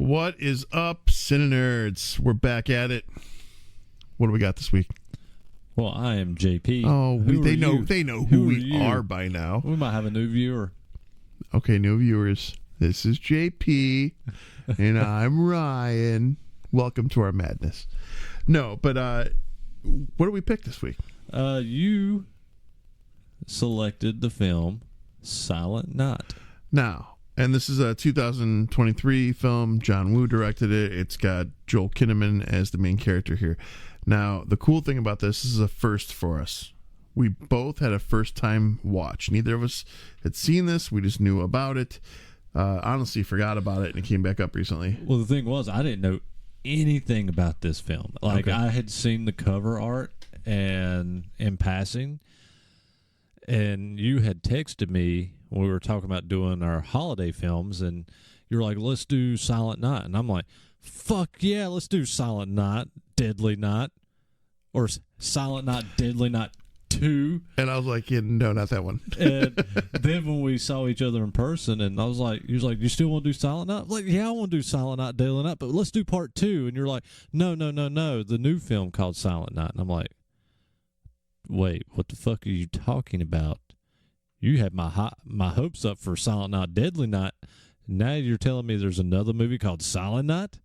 What is up, CineNerds? We're back at it. What do we got this week? Well, I am JP. Oh, they know who we are by now. We might have a new viewer. Okay, new viewers. This is JP, and I'm Ryan. Welcome to our madness. No, but what do we pick this week? You selected the film Silent Night. Now, and this is a 2023 film. John Woo directed it. It's got Joel Kinnaman as the main character here. Now, the cool thing about this is a first for us. We both had a first-time watch. Neither of us had seen this. We just knew about it. Honestly, forgot about it, and it came back up recently. Well, the thing was, I didn't know anything about this film. Like, okay. I had seen the cover art and in passing, and you had texted me when we were talking about doing our holiday films, and you were like, let's do Silent Night. And I'm like, fuck yeah, let's do Silent Night, Deadly Night, or Silent Night, Deadly Night 2. And I was like, yeah, no, not that one. And then when we saw each other in person, and I was like, you still want to do Silent Night? I'm like, yeah, I want to do Silent Night, Deadly Night, but let's do part 2. And you're like, no, the new film called Silent Night. And I'm like, wait, what the fuck are you talking about? You had my hopes up for Silent Night, Deadly Night. Now you're telling me there's another movie called Silent Night?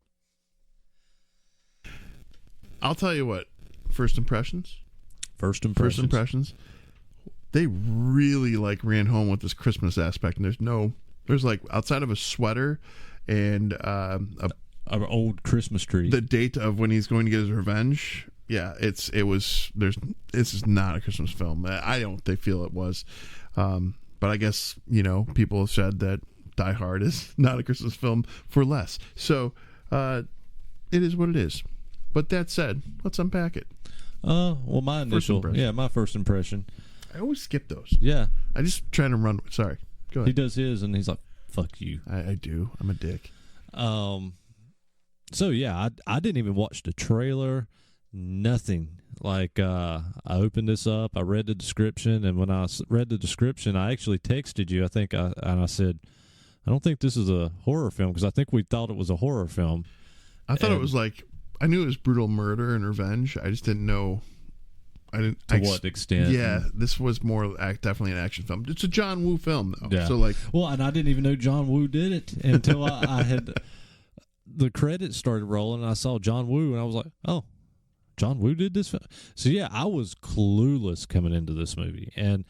I'll tell you what. First impressions. They really ran home with this Christmas aspect, and there's outside of a sweater and an old Christmas tree. The date of when he's going to get his revenge. Yeah, this is not a Christmas film. I don't feel it was. But I guess, people have said that Die Hard is not a Christmas film for less. So, it is what it is. But that said, let's unpack it. Well, my first impression. I always skip those. Yeah. I just try to run. Sorry. Go ahead. He does his, and he's like, fuck you. I do. I'm a dick. So, yeah, I didn't even watch the trailer. Nothing. I opened this up, I read the description, and when I read the description, I actually texted you, I said, I don't think this is a horror film, because I think we thought it was a horror film. I thought it was I knew it was brutal murder and revenge. I just didn't know. To what extent? Yeah, this was more definitely an action film. It's a John Woo film, though. Yeah. So well, and I didn't even know John Woo did it until I had the credits started rolling, and I saw John Woo, and I was like, oh, John Woo did this film? So, yeah, I was clueless coming into this movie. And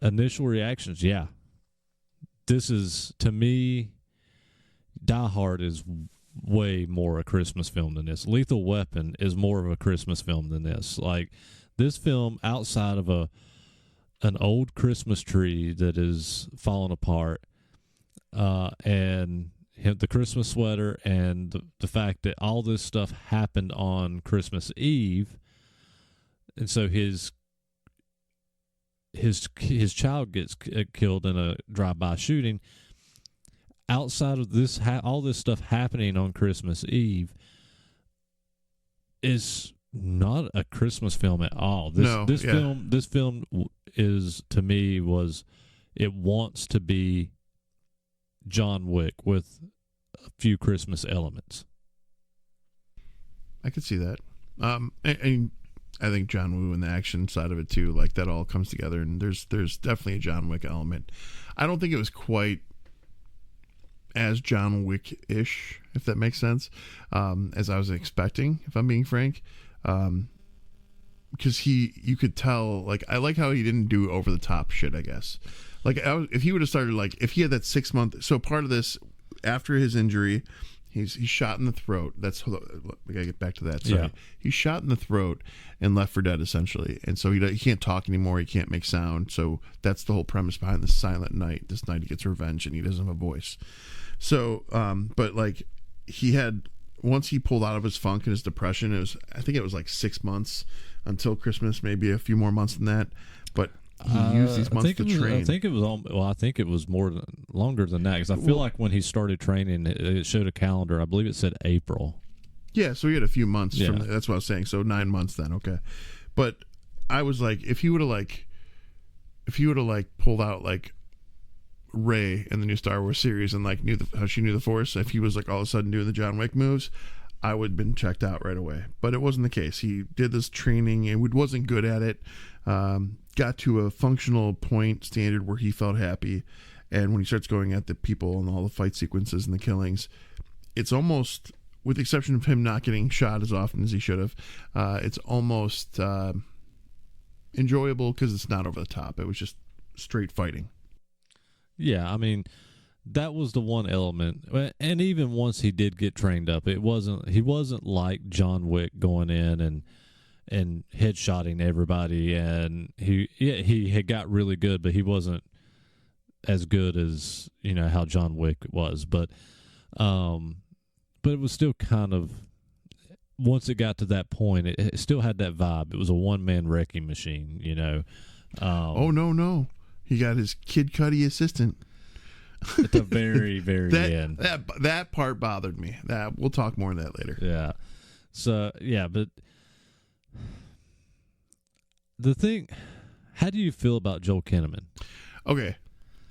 initial reactions, yeah. This is, to me, Die Hard is way more a Christmas film than this. Lethal Weapon is more of a Christmas film than this. This film, outside of an old Christmas tree that is falling apart, and the Christmas sweater, and the fact that all this stuff happened on Christmas Eve, and so his child gets killed in a drive-by shooting. Outside of this, all this stuff happening on Christmas Eve is not a Christmas film at all. This film is, to me, it wants to be John Wick with a few Christmas elements. I could see that. And I think John Woo and the action side of it too, that all comes together, and there's definitely a John Wick element. I don't think it was quite as John Wick-ish, if that makes sense, as I was expecting, if I'm being frank. Because you could tell, I like how he didn't do over-the-top shit, I guess. If he would have started, if he had that 6 month... So part of this, after his injury, he's shot in the throat. We got to get back to that. Sorry. Yeah. He's shot in the throat and left for dead, essentially. And so he can't talk anymore. He can't make sound. So that's the whole premise behind the Silent Night. This night he gets revenge, and he doesn't have a voice. So, but he had... Once he pulled out of his funk and his depression, I think it was 6 months until Christmas, maybe a few more months than that. But he used these months to train. I think it was longer than that, because I feel like when he started training, it showed a calendar. I believe it said April. Yeah, so he had a few months. Yeah. That's what I was saying. So 9 months then, okay. But I was if he would have pulled out Rey in the new Star Wars series and like how she knew the Force, if he was like all of a sudden doing the John Wick moves, I would have been checked out right away. But it wasn't the case. He did this training and wasn't good at it. Got to a functional point standard where he felt happy. And when he starts going at the people and all the fight sequences and the killings, it's almost, with the exception of him not getting shot as often as he should have, it's almost enjoyable because it's not over the top. It was just straight fighting. Yeah, I mean, that was the one element. And even once he did get trained up, he wasn't like John Wick going in and headshotting everybody. And he had got really good, but he wasn't as good as, how John Wick was. But it was still kind of, once it got to that point, it still had that vibe. It was a one-man wrecking machine, oh, no. He got his Kid Cudi assistant. At the very, very end. That part bothered me. We'll talk more on that later. Yeah. So, yeah, but the thing, how do you feel about Joel Kinnaman? Okay.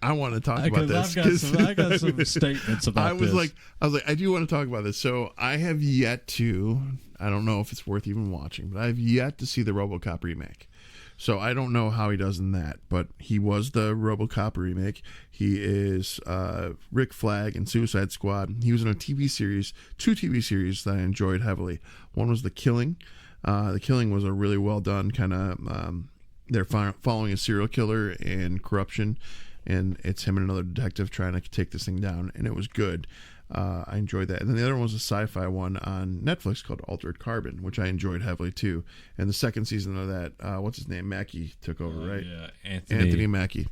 I want to talk about this. I got some statements about this. I was like, I do want to talk about this. So I have yet to, I don't know if it's worth even watching, but I've yet to see the RoboCop remake. So I don't know how he does in that, but he was the RoboCop remake. He is Rick Flag in Suicide Squad. He was in two TV series that I enjoyed heavily. One was The Killing. The Killing was a really well done kind of, they're following a serial killer and corruption, and it's him and another detective trying to take this thing down, and it was good. I enjoyed that. And then the other one was a sci-fi one on Netflix called Altered Carbon, which I enjoyed heavily too. And the second season of that, what's his name? Mackie took over, right? Yeah, Anthony Mackie.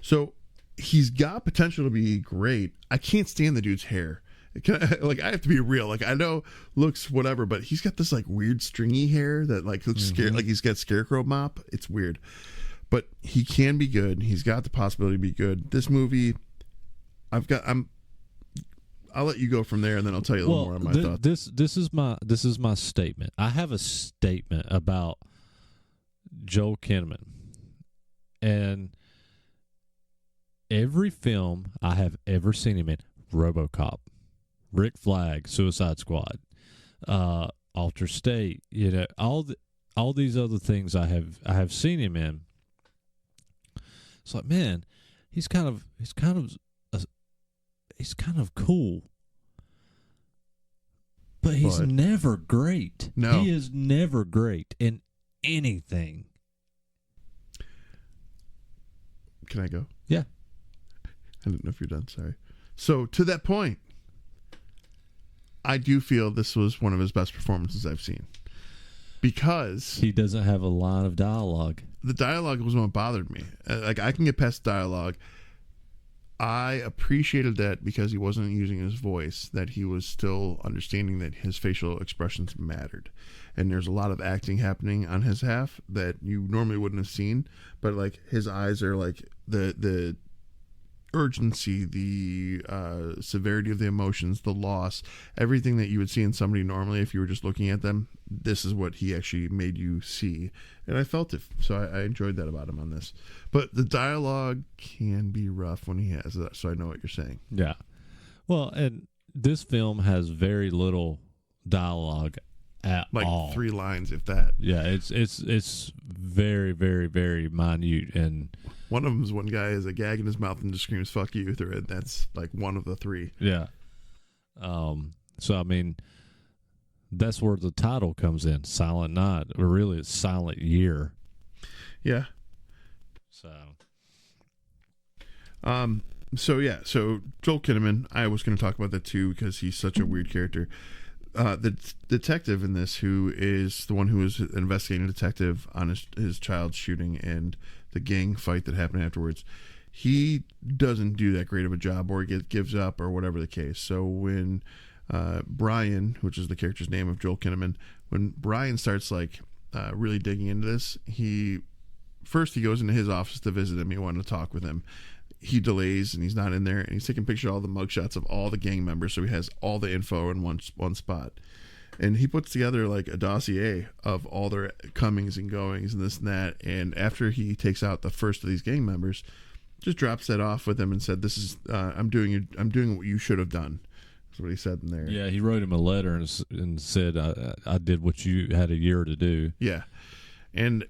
So he's got potential to be great. I can't stand the dude's hair. I have to be real. I know looks whatever, but he's got this weird stringy hair that looks scared, like he's got scarecrow mop. It's weird. But he can be good. He's got the possibility to be good. This movie, I'll let you go from there, and then I'll tell you a little more on my thoughts. This is my statement. I have a statement about Joel Kinnaman, and every film I have ever seen him in, RoboCop, Rick Flag, Suicide Squad, Alter State, all these other things I have seen him in. It's like, man, he's kind of cool, but he's never great. No, he is never great in anything. Can I go? Yeah. I didn't know if you're done. Sorry. So to that point, I do feel this was one of his best performances I've seen, because he doesn't have a line of dialogue. The dialogue was what bothered me. I can get past dialogue. I appreciated that because he wasn't using his voice, that he was still understanding that his facial expressions mattered. And there's a lot of acting happening on his half that you normally wouldn't have seen, but his eyes are the urgency, the severity of the emotions, the loss, everything that you would see in somebody normally if you were just looking at them. This is what he actually made you see, and I felt it. So I enjoyed that about him on this. But the dialogue can be rough when he has that, so I know what you're saying. Yeah. Well, and this film has very little dialogue at all. 3 lines, if that. Yeah, it's very, very, very minute, and one of them is one guy has a gag in his mouth and just screams "fuck you" through it. That's one of the 3. Yeah. So I mean, that's where the title comes in, Silent Night, or really it's Silent Year. Yeah. So Joel Kinnaman, I was going to talk about that too because he's such a weird character. The detective in this, who is the one who is an investigating detective on his child's shooting and the gang fight that happened afterwards, he doesn't do that great of a job, or he gives up, or whatever the case. So when Brian, which is the character's name of Joel Kinnaman, when Brian starts really digging into this, he goes into his office to visit him. He wanted to talk with him. He delays and he's not in there, and he's taking pictures of all the mugshots of all the gang members, so he has all the info in one spot. And he puts together a dossier of all their comings and goings and this and that. And after he takes out the first of these gang members, just drops that off with him and said, "This is I'm doing what you should have done." That's what he said in there. Yeah, he wrote him a letter and said, I did what you had a year to do. Yeah, and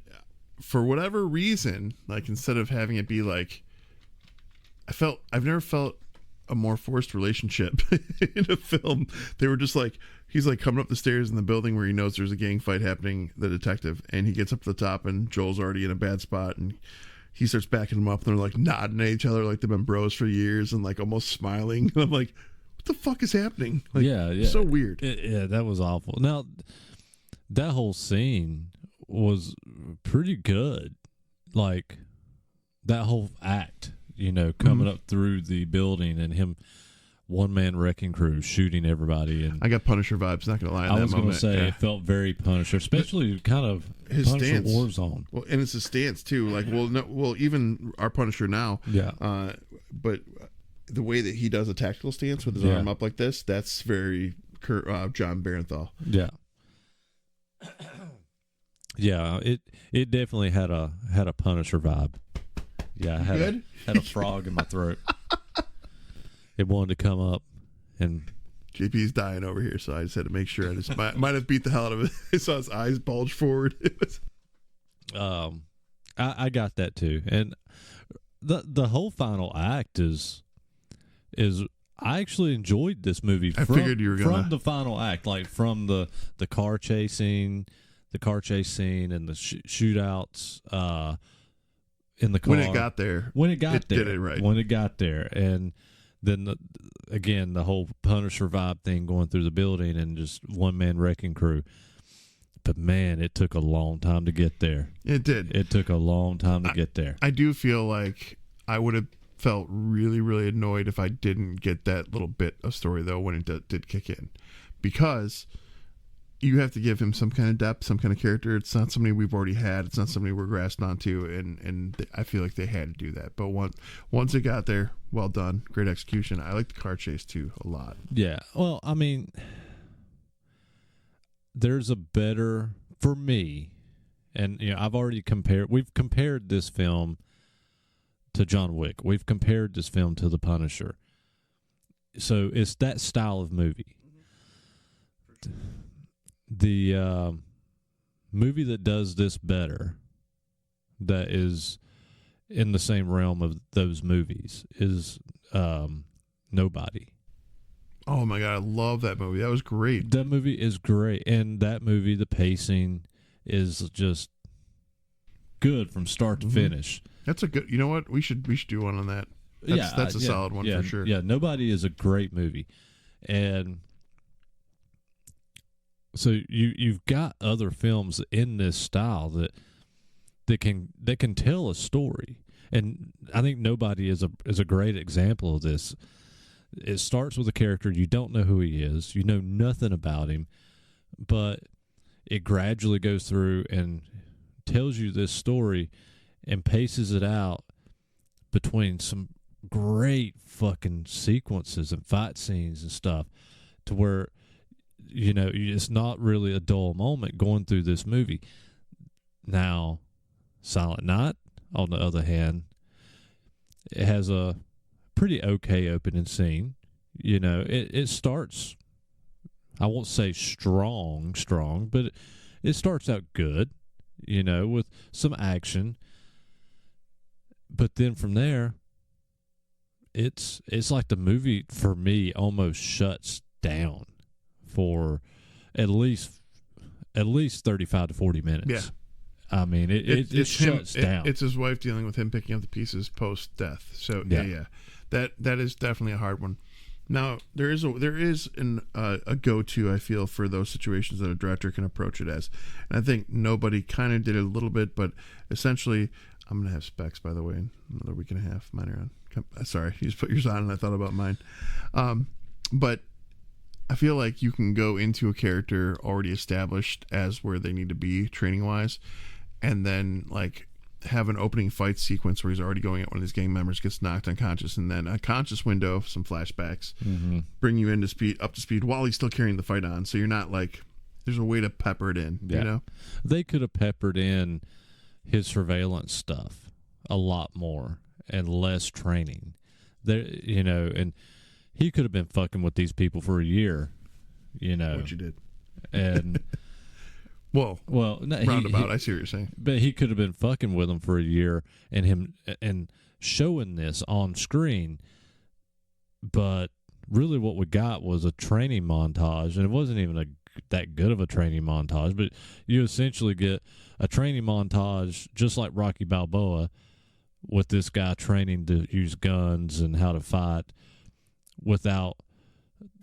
for whatever reason, like instead of having it be like, I've never felt a more forced relationship in a film. They were just like, he's like coming up the stairs in the building where he knows there's a gang fight happening, the detective, and he gets up to the top and Joel's already in a bad spot and he starts backing him up and they're like nodding at each other like they've been bros for years and like almost smiling. And I'm like, what the fuck is happening? Like, yeah. So weird. Yeah, that was awful. Now, that whole scene was pretty good. Like, that whole act, you know, coming up through the building and him one-man wrecking crew shooting everybody. And I got Punisher vibes, not going to lie. I was going to say, it felt very Punisher, especially kind of his Punisher stance. Warzone. Well, and it's a stance, too. Like, even our Punisher now. Yeah. But the way that he does a tactical stance with his arm up like this, that's very John Barenthal. Yeah. Yeah, it definitely had a Punisher vibe. Yeah, I had a frog in my throat. It wanted to come up, and JP's dying over here, so I just had to make sure. I just might have beat the hell out of it. I saw his eyes bulge forward. I got that too, and the whole final act is I actually enjoyed this movie. Figured you were gonna from the final act, like from the car chasing, the car chase scene, and the shootouts. In the car when it got there, did it right. When it got there, and then the whole Punisher vibe thing going through the building and just one man wrecking crew. But man, it took a long time to get there. It did. It took a long time to get there. I do feel like I would have felt really, really annoyed if I didn't get that little bit of story though when it did kick in, because you have to give him some kind of depth, some kind of character. It's not somebody we've already had. It's not somebody we're grasped onto, and I feel like they had to do that. But once it got there, well done, great execution. I like the car chase too a lot. Yeah, well, I mean, there's a better for me, and you know, I've already compared. We've compared this film to John Wick. We've compared this film to The Punisher. So it's that style of movie. The movie that does this better, that is in the same realm of those movies, is Nobody. Oh my God, I love that movie. That was great. That movie is great, and that movie, the pacing is just good from start to finish. That's a good. You know what? We should do one on that. That's a solid one for sure. Yeah, Nobody is a great movie, and so you've got other films in this style that can tell a story, and I think Nobody is a great example of this. It starts with a character you don't know who he is, you know nothing about him, but it gradually goes through and tells you this story and paces it out between some great fucking sequences and fight scenes and stuff, to where, you know, it's not really a dull moment going through this movie. Now, Silent Night, on the other hand, it has a pretty okay opening scene. You know, it starts, I won't say strong, but it starts out good, you know, with some action. But then from there, it's like the movie, for me, almost shuts down for at least 35 to 40 minutes. Yeah. I mean, it shuts down. It's his wife dealing with him picking up the pieces post death. So yeah. That is definitely a hard one. Now there is a go-to, I feel, for those situations that a director can approach it as, and I think Nobody kind of did it a little bit, but essentially, I'm gonna have specs, by the way, in another week and a half. Mine are on. Sorry, you just put yours on, and I thought about mine. But I feel like you can go into a character already established as where they need to be training wise, and then like have an opening fight sequence where he's already going at one of these gang members, gets knocked unconscious, and then a conscious window, some flashbacks, bring you up to speed while he's still carrying the fight on. So you're not like, there's a way to pepper it in. Yeah. You know, they could have peppered in his surveillance stuff a lot more, and less training. There, and he could have been fucking with these people for a year, Which you did. And well, no, roundabout. I see what you're saying. But he could have been fucking with them for a year and showing this on screen. But really, what we got was a training montage, and it wasn't even that good of a training montage. But you essentially get a training montage, just like Rocky Balboa, with this guy training to use guns and how to fight without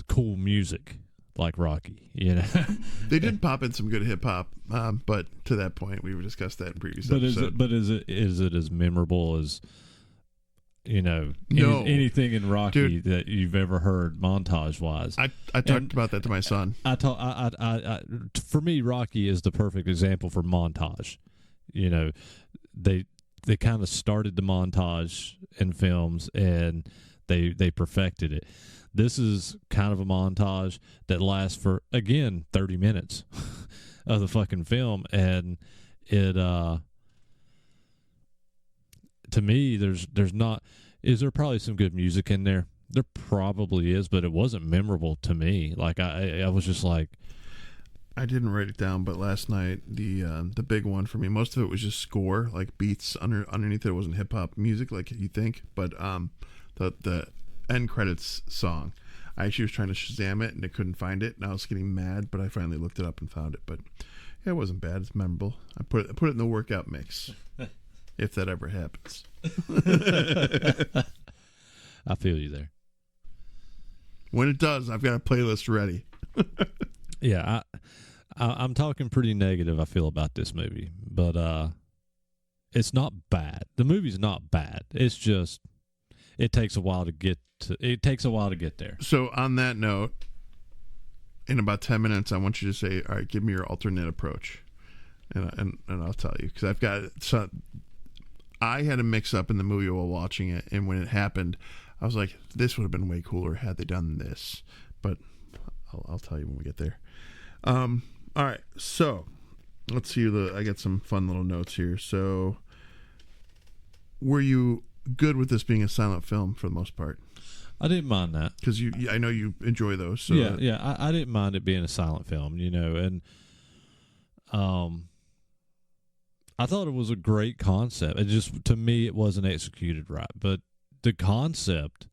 cool music like Rocky. They did pop in some good hip hop, but to that point, we've discussed that in previous episodes. Is it as memorable as No. anything in Rocky Dude, that you've ever heard montage wise? I talked about that to my son. For me, Rocky is the perfect example for montage. They kind of started the montage in films and they perfected it. This is kind of a montage that lasts for, again, 30 minutes of the fucking film, and it to me, there's not. Is there probably some good music in there? There probably is, but it wasn't memorable to me. Like I was just like, I didn't write it down, but last night the big one for me, most of it was just score, like beats underneath it. It wasn't hip hop music like you think, but the end credits song. I actually was trying to Shazam it and I couldn't find it, and I was getting mad, but I finally looked it up and found it. But yeah, it wasn't bad. It's memorable. I put it in the workout mix. If that ever happens. I feel you there. When it does, I've got a playlist ready. Yeah, I'm talking pretty negative, I feel, about this movie. But it's not bad. The movie's not bad. It's just it takes a while to get there. So on that note, in about 10 minutes, I want you to say, all right, give me your alternate approach. And I'll tell you, because I've got I had a mix up in the movie while watching it, and when it happened, I was like, this would have been way cooler had they done this. But I'll tell you when we get there. All right, so let's see. I got some fun little notes here. So, were you good with this being a silent film for the most part? I didn't mind that, because I know you enjoy those. So yeah. I didn't mind it being a silent film, and I thought it was a great concept. It just, to me, it wasn't executed right, but the concept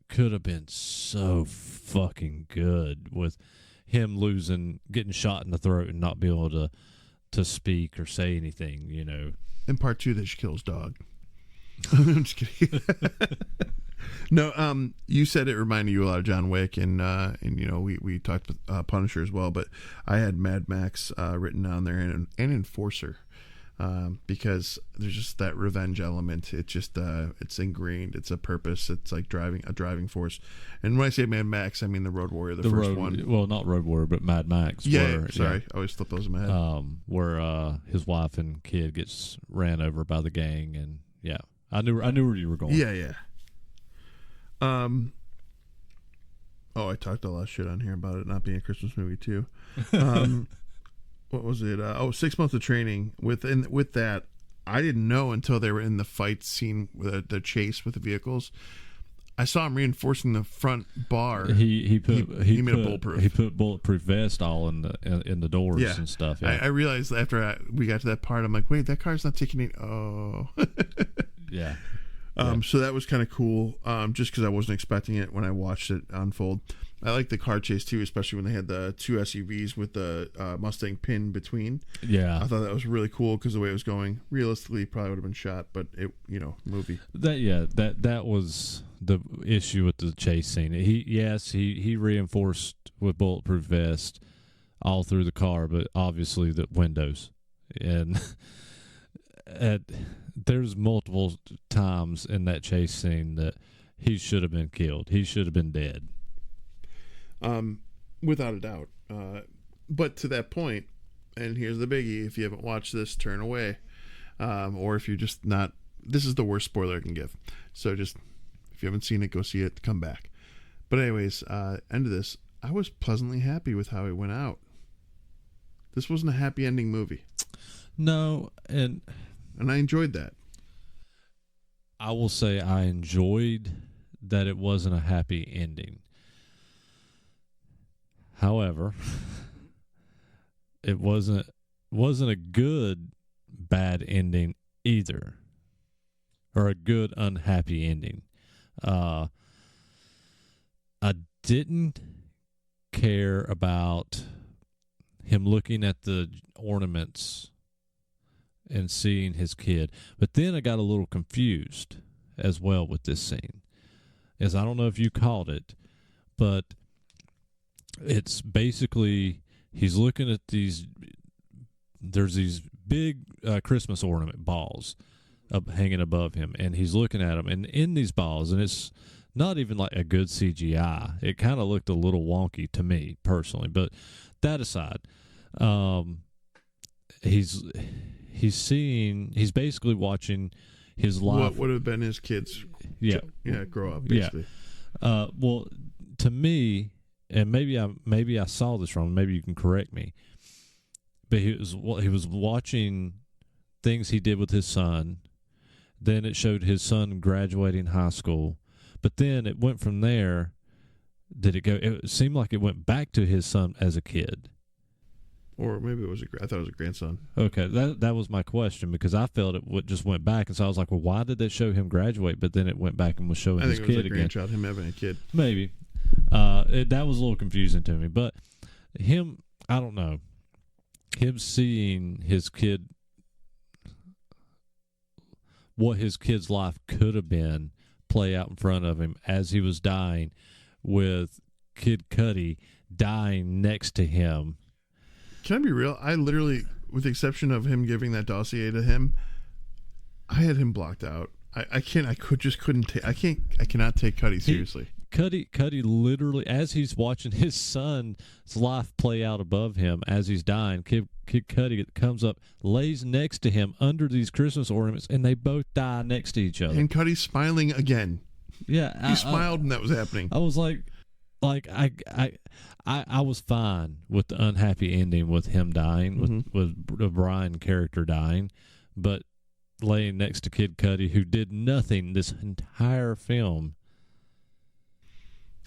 could have been so fucking good, with him getting shot in the throat and not be able to speak or say anything. In part 2, they should kill his dog. I'm just kidding. No, you said it reminded you a lot of John Wick, and we talked Punisher as well, but I had Mad Max written down there, and Enforcer, because there's just that revenge element. It just it's ingrained. It's a purpose. It's like a driving force. And when I say Mad Max, I mean the Road Warrior, the first one. Well, not Road Warrior, but Mad Max. Yeah, sorry, I always flip those in my head. Where his wife and kid gets ran over by the gang, and yeah, I knew where you were going. Yeah. I talked a lot of shit on here about it not being a Christmas movie too. What was it? 6 months of training. With that, I didn't know until they were in the fight scene with the chase with the vehicles. I saw him reinforcing the front bar. He made a bulletproof. He put bulletproof vest all in the doors and stuff. Yeah. I realized after we got to that part, I'm like, wait, that car's not taking it. Oh, yeah. So that was kind of cool, just because I wasn't expecting it when I watched it unfold. I like the car chase too, especially when they had the two SUVs with the Mustang pin between. Yeah, I thought that was really cool because the way it was going, realistically, probably would have been shot, but it, movie. That was the issue with the chase scene. He reinforced with bulletproof vest all through the car, but obviously the windows, and there's multiple times in that chase scene that he should have been killed. He should have been dead. Without a doubt. But to that point, and here's the biggie, if you haven't watched this, turn away. Or if you're just not, this is the worst spoiler I can give. So just, if you haven't seen it, go see it, come back. But anyways, end of this, I was pleasantly happy with how it went out. This wasn't a happy ending movie. No, and I enjoyed that. I will say I enjoyed that it wasn't a happy ending. However, it wasn't a good bad ending either, or a good unhappy ending. I didn't care about him looking at the ornaments and seeing his kid, but then I got a little confused as well with this scene. As I don't know if you caught it, but it's basically he's looking at these. There's these big Christmas ornament balls up hanging above him, and he's looking at them. And in these balls, and it's not even like a good CGI. It kind of looked a little wonky to me personally. But that aside, he's basically watching his life. What would have been his kids? Grow up basically. Yeah. Well, to me, and maybe I saw this wrong. Maybe you can correct me. But he was watching things he did with his son. Then it showed his son graduating high school. But then it went from there. Did it go? It seemed like it went back to his son as a kid. Or maybe I thought it was a grandson. Okay, that was my question, because I felt it just went back, and so I was like, well, why did they show him graduate? But then it went back and was showing his kid again. I think it was a grandchild, him having a kid. Maybe. That was a little confusing to me. But him, I don't know. Him seeing his kid, what his kid's life could have been, play out in front of him as he was dying, with Kid Cudi dying next to him. Can I be real? I literally, with the exception of him giving that dossier to him, I had him blocked out. I cannot take Cudi seriously. Cudi literally, as he's watching his son's life play out above him as he's dying, Kid Cudi comes up, lays next to him under these Christmas ornaments, and they both die next to each other. And Cudi's smiling again. Yeah, he smiled when that was happening. I was like I was fine with the unhappy ending with him dying, with the Brian character dying, but laying next to Kid Cudi, who did nothing this entire film.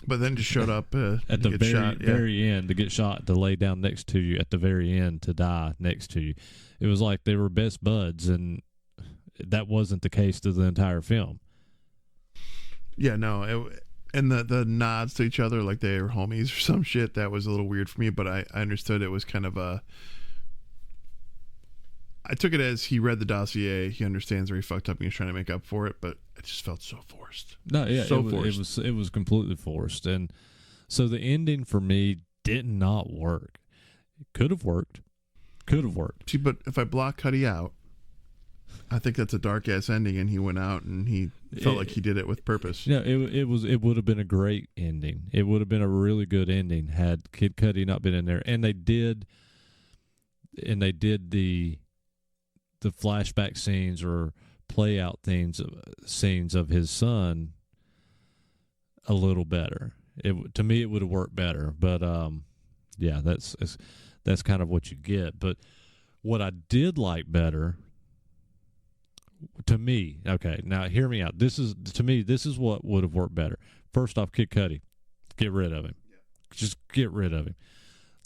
But then just showed up at the very end to get shot, to lay down next to you at the very end, to die next to you. It was like they were best buds, and that wasn't the case to the entire film. Yeah, no. And the nods to each other like they were homies or some shit, that was a little weird for me, but I understood it was kind of I took it as he read the dossier, he understands where he fucked up and he's trying to make up for it, but it just felt so forced. No, yeah, forced. It was completely forced. And so the ending for me did not work. It could have worked. See, but if I block Cudi out, I think that's a dark ass ending, and he went out and he felt like he did it with purpose. Yeah, it would have been a great ending. It would have been a really good ending had Kid Cudi not been in there. And they did the flashback scenes or play out scenes of his son a little better. To me, it would have worked better. But yeah, that's kind of what you get. But what I did like better, to me, okay, now hear me out. This is what would have worked better. First off, Kid Cudi, get rid of him. Yeah. Just get rid of him.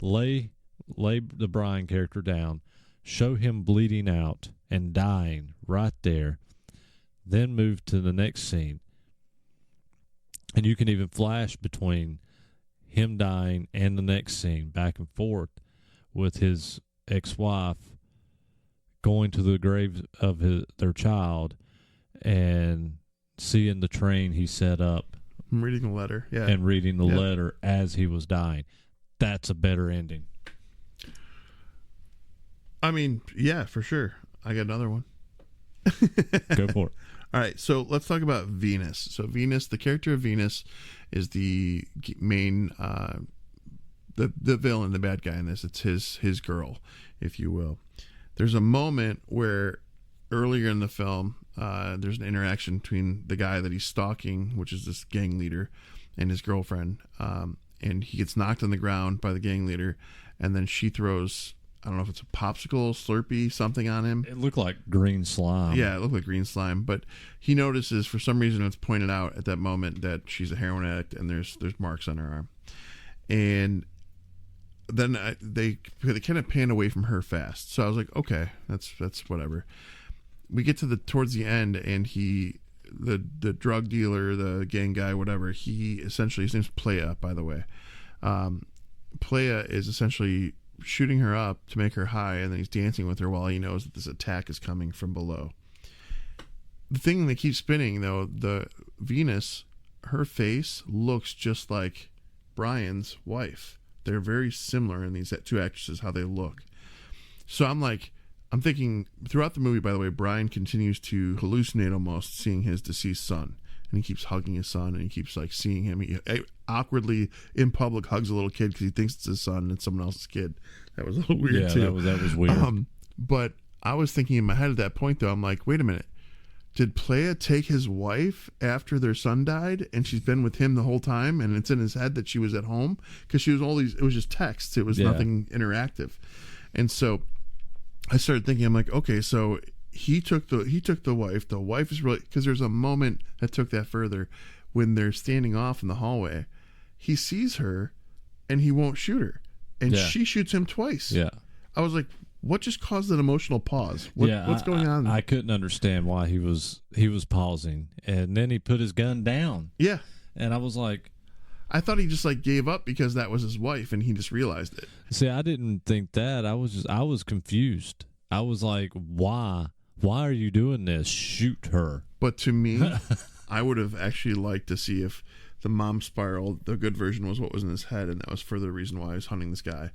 Lay the Brian character down. Show him bleeding out and dying right there. Then move to the next scene. And you can even flash between him dying and the next scene, back and forth, with his ex-wife going to the grave of their child and seeing the train he set up. Reading the letter, yeah. And reading the letter as he was dying. That's a better ending. I mean, yeah, for sure. I got another one. Go for it. All right, so let's talk about Venus. So Venus, the character of Venus, is the main, the villain, the bad guy in this. It's his girl, if you will. There's a moment where earlier in the film, there's an interaction between the guy that he's stalking, which is this gang leader, and his girlfriend. And he gets knocked on the ground by the gang leader, and then she throws I don't know if it's a popsicle, Slurpee, something on him. It looked like green slime. Yeah, it looked like green slime. But he notices, for some reason, it's pointed out at that moment that she's a heroin addict and there's marks on her arm. And then they kind of pan away from her fast. So I was like, okay, that's whatever. We get to towards the end, and the drug dealer, the gang guy, whatever, he essentially, his name's Playa, by the way. Playa is essentially shooting her up to make her high, and then he's dancing with her while he knows that this attack is coming from below. The thing that keeps spinning, though, the Venus, her face looks just like Brian's wife. They're very similar in these two actresses, how they look. So I'm thinking throughout the movie, by the way, Brian continues to hallucinate almost, seeing his deceased son. And he keeps hugging his son, and he keeps seeing him. He awkwardly in public hugs a little kid because he thinks it's his son and it's someone else's kid. That was a little weird too. That was weird. But I was thinking in my head at that point, though, I'm like, wait a minute. Did Playa take his wife after their son died, and she's been with him the whole time, and it's in his head that she was at home? Because she was it was just texts. It was nothing interactive. And so I started thinking, I'm like, okay, so he took the wife. The wife is really, because there's a moment that took that further when they're standing off in the hallway. He sees her, and he won't shoot her, and she shoots him twice. Yeah, I was like, what just caused an emotional pause? What's going on? I couldn't understand why he was pausing, and then he put his gun down. Yeah, and I was like, I thought he just gave up because that was his wife, and he just realized it. See, I didn't think that. I was confused. I was like, why? Why are you doing this? Shoot her. But to me, I would have actually liked to see if the mom spiral, the good version, was what was in his head, and that was further reason why he was hunting this guy,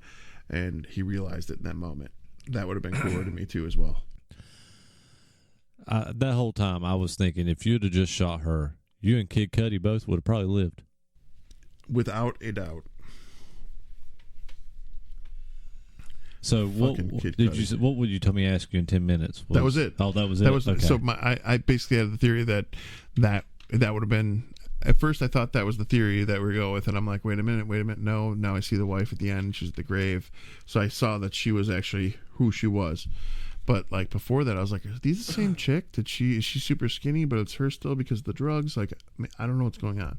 and he realized it in that moment. That would have been cooler to me too, as well. That whole time, I was thinking, if you'd have just shot her, you and Kid Cudi both would have probably lived, without a doubt. So what would you tell me? Ask you in 10 minutes? That was it. Oh, that was it. Okay. So I basically had the theory that would have been. At first, I thought that was the theory that we go with, and I'm like, wait a minute, no. Now I see the wife at the end; she's at the grave. So I saw that she was actually who she was. But before that, I was like, are these the same chick? Is she super skinny, but it's her still because of the drugs? I don't know what's going on.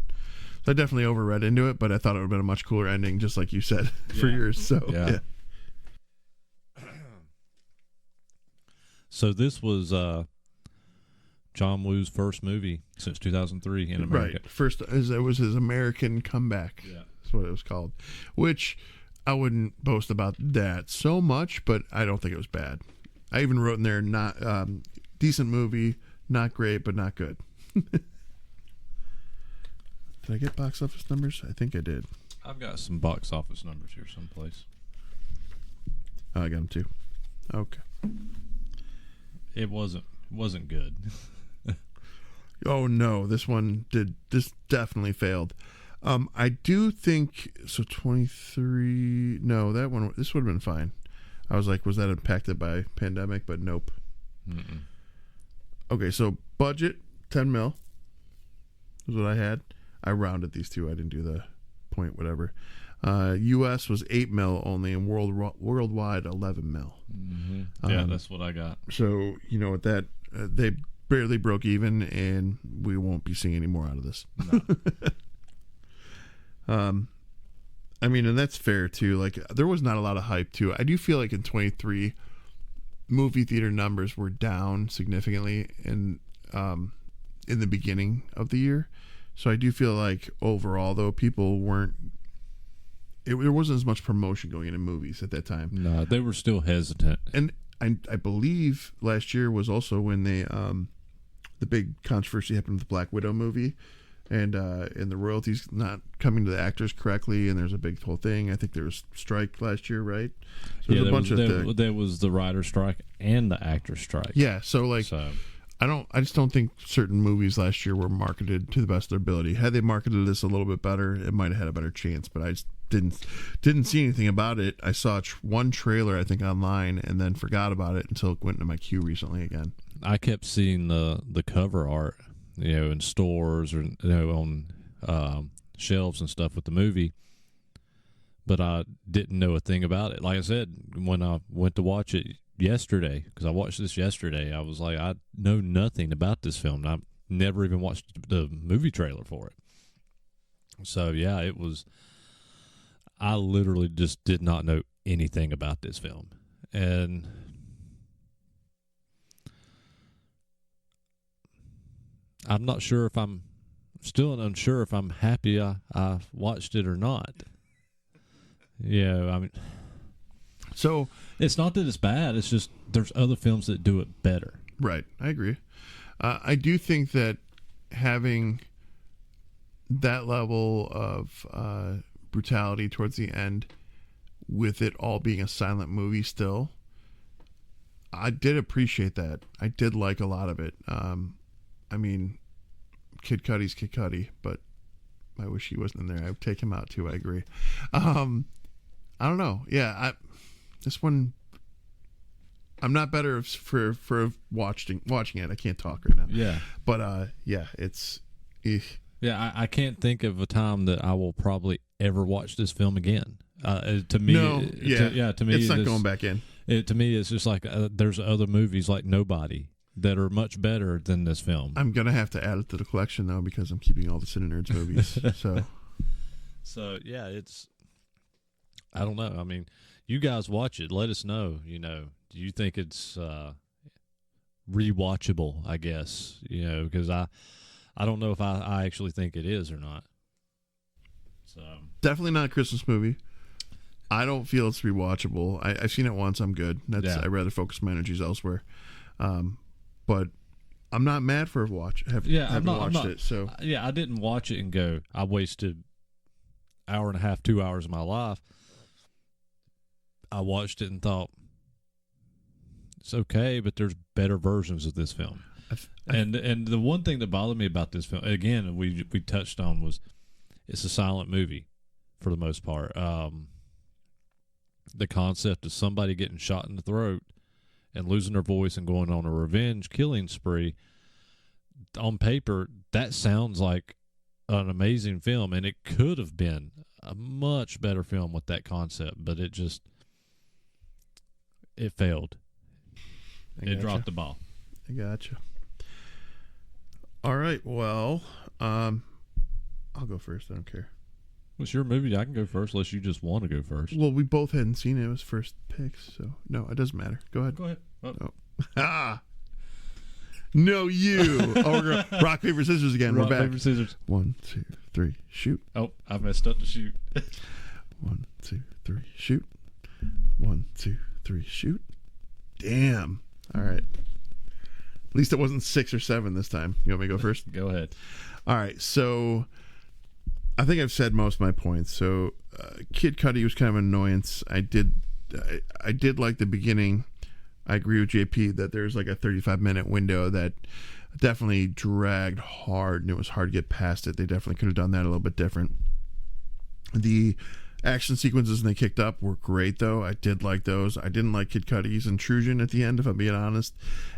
So I definitely overread into it, but I thought it would have been a much cooler ending, just like you said, for yours. So yeah. So this was John Woo's first movie since 2003 in America. Right. First, it was his American comeback. Yeah. That's what it was called. Which I wouldn't boast about that so much, but I don't think it was bad. I even wrote in there, not decent movie, not great, but not good. Did I get box office numbers? I think I did. I've got some box office numbers here someplace. Oh, I got them too. Okay. It wasn't good. Oh no, this definitely failed. I do think so. 23. No, this would have been fine. I was like, was that impacted by pandemic? But nope. Mm-mm. Okay, so budget 10 mil is what I had. I rounded these two. I didn't do the point whatever. U.S. was 8 mil only, and worldwide 11 mil. Mm-hmm. Yeah, that's what I got. So with that, they barely broke even, and we won't be seeing any more out of this. No. I mean, and that's fair too. There was not a lot of hype too. I do feel like in 23, movie theater numbers were down significantly in the beginning of the year. So I do feel like overall, though, people weren't. There wasn't as much promotion going into movies at that time. No, they were still hesitant. And I believe last year was also when they the big controversy happened with the Black Widow movie, and the royalties not coming to the actors correctly, and there's a big whole thing. I think there was strike last year, right? So yeah, there was the writer strike and the actor strike. Yeah, so I just don't think certain movies last year were marketed to the best of their ability. Had they marketed this a little bit better, it might have had a better chance, but I just didn't see anything about it. I saw one trailer, I think, online, and then forgot about it until it went into my queue recently again. I kept seeing the cover art, in stores or on shelves and stuff with the movie, but I didn't know a thing about it. Like I said, when I went to watch it yesterday, because I watched this yesterday, I was like, I know nothing about this film. I never even watched the movie trailer for it. So yeah, it was. I literally just did not know anything about this film, and I'm not sure if I'm still unsure if I'm happy I watched it or not. Yeah, I mean, So it's not that it's bad. It's just there's other films that do it better. right, I agree. I do think that having that level of brutality towards the end, with it all being a silent movie still, I did appreciate that. I did like a lot of it. I mean, Kid Cudi's Kid Cudi, but I wish he wasn't in there. I would take him out too. I agree. I don't know. Yeah, this one, I'm not better for watching it. I can't talk right now. Yeah, but yeah, it's. Yeah, I can't think of a time that I will probably ever watch this film again. To me, No, to me, it's not going back in. To me, it's just like there's other movies like Nobody that are much better than this film. I'm gonna have to add it to the collection though, because I'm keeping all the CineNerds movies. So yeah, it's. I don't know. I mean, you guys watch it. Let us know. You know, do you think it's rewatchable? I guess because I don't know if I actually think it is or not. So definitely not a Christmas movie. I don't feel it's rewatchable. I've seen it once. I'm good. I'd rather focus my energies elsewhere. But I'm not mad for having watched it. So yeah, I didn't watch it and go, I wasted hour and a half, 2 hours of my life. I watched it and thought, it's okay, but there's better versions of this film. And the one thing that bothered me about this film, again, we touched on, was it's a silent movie for the most part. The concept of somebody getting shot in the throat and losing their voice and going on a revenge killing spree, on paper, that sounds like an amazing film, and it could have been a much better film with that concept, but it failed. It dropped the ball. I gotcha. All right, well, I'll go first. I don't care. What's your movie? I can go first unless you just want to go first. Well, we both hadn't seen it. It was first picks, so no, it doesn't matter. Go ahead. Go ahead. Oh. Ah! No, you. Oh, we're going rock, paper, scissors again. Rock, we're back. paper, scissors. 1, 2, 3, shoot. Oh, I messed up the shoot. 1, 2, 3, shoot. 1, 2, 3, shoot. Damn. All right. At least it wasn't 6 or 7 this time. You want me to go first? Go ahead. All right. So I think I've said most of my points. So Kid Cudi was kind of an annoyance. I did like the beginning. I agree with JP that there's like a 35-minute window that definitely dragged hard, and it was hard to get past it. They definitely could have done that a little bit different. The action sequences when they kicked up were great, though. I did like those. I didn't like Kid Cudi's intrusion at the end, if I'm being honest.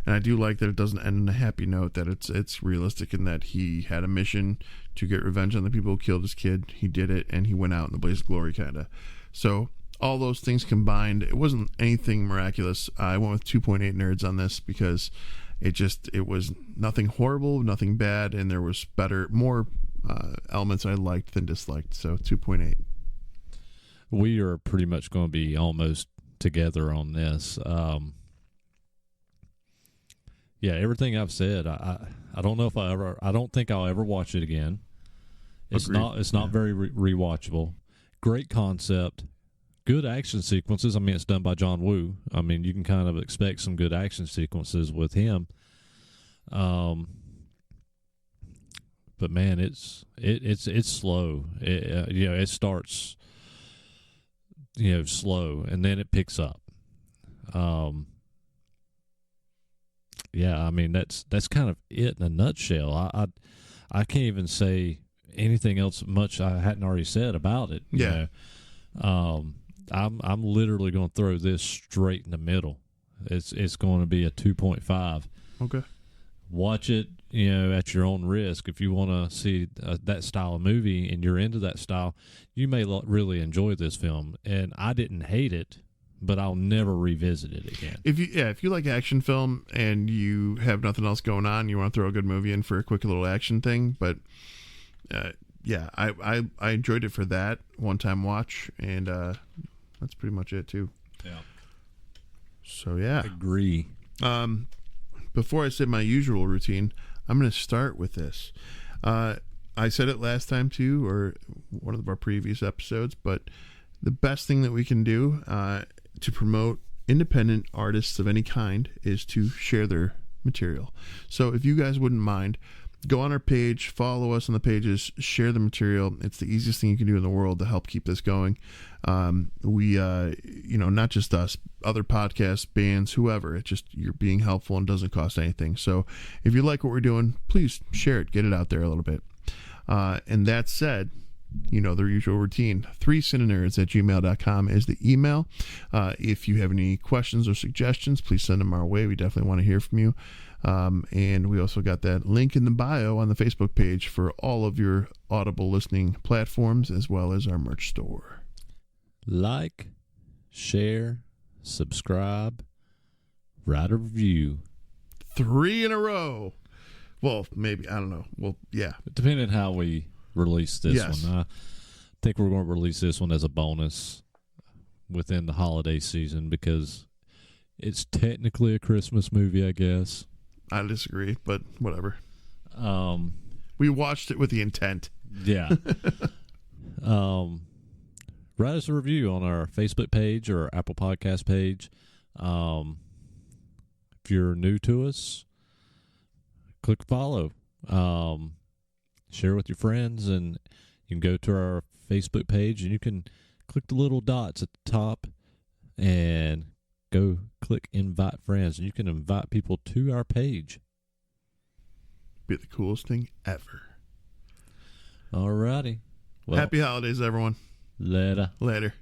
And I do like that it doesn't end on a happy note, that it's realistic in that he had a mission to get revenge on the people who killed his kid. He did it, and he went out in the blaze of glory, kind of. So all those things combined, it wasn't anything miraculous. I went with 2.8 nerds on this because it was nothing horrible, nothing bad, and there was more elements I liked than disliked. So 2.8. We are pretty much going to be almost together on this. Yeah, everything I've said, I don't know if I don't think I'll ever watch it again. It's not very rewatchable. Great concept. Good action sequences. I mean, it's done by John Woo. I mean, you can kind of expect some good action sequences with him. But man, it's slow. It starts slow and then it picks up. Yeah, I mean that's kind of it in a nutshell. I can't even say anything else much I hadn't already said about it. Yeah. I'm literally going to throw this straight in the middle. It's going to be a 2.5. Okay. watch it, at your own risk. If you want to see that style of movie and you're into that style, you may really enjoy this film. And I didn't hate it, but I'll never revisit it again. If you like action film and you have nothing else going on, you want to throw a good movie in for a quick little action thing. But I enjoyed it for that one-time watch, and that's pretty much it too. Yeah. So yeah, agree. Before I say my usual routine, I'm going to start with this. I said it last time too, or one of our previous episodes, but the best thing that we can do to promote independent artists of any kind is to share their material. So if you guys wouldn't mind, go on our page, follow us on the pages, share the material. It's the easiest thing you can do in the world to help keep this going. We, not just us, other podcasts, bands, whoever. It's just you're being helpful and doesn't cost anything. So if you like what we're doing, please share it, get it out there a little bit. And that said, their usual routine. 3cinenerds@gmail.com is the email. If you have any questions or suggestions, please send them our way. We definitely want to hear from you. And we also got that link in the bio on the Facebook page for all of your Audible listening platforms, as well as our merch store. Like, share, subscribe, write a review. 3 in a row. Well, maybe. I don't know. Well, yeah. Depending on how we release this Yes. one. I think we're going to release this one as a bonus within the holiday season because it's technically a Christmas movie, I guess. I disagree, but whatever. Um, We watched it with the intent. Yeah. Write us a review on our Facebook page or our Apple Podcast page. If you're new to us, click follow. Share with your friends, and you can go to our Facebook page and you can click the little dots at the top and go click invite friends, and you can invite people to our page. Be the coolest thing ever. Alrighty. Well, happy holidays, everyone. later. Later.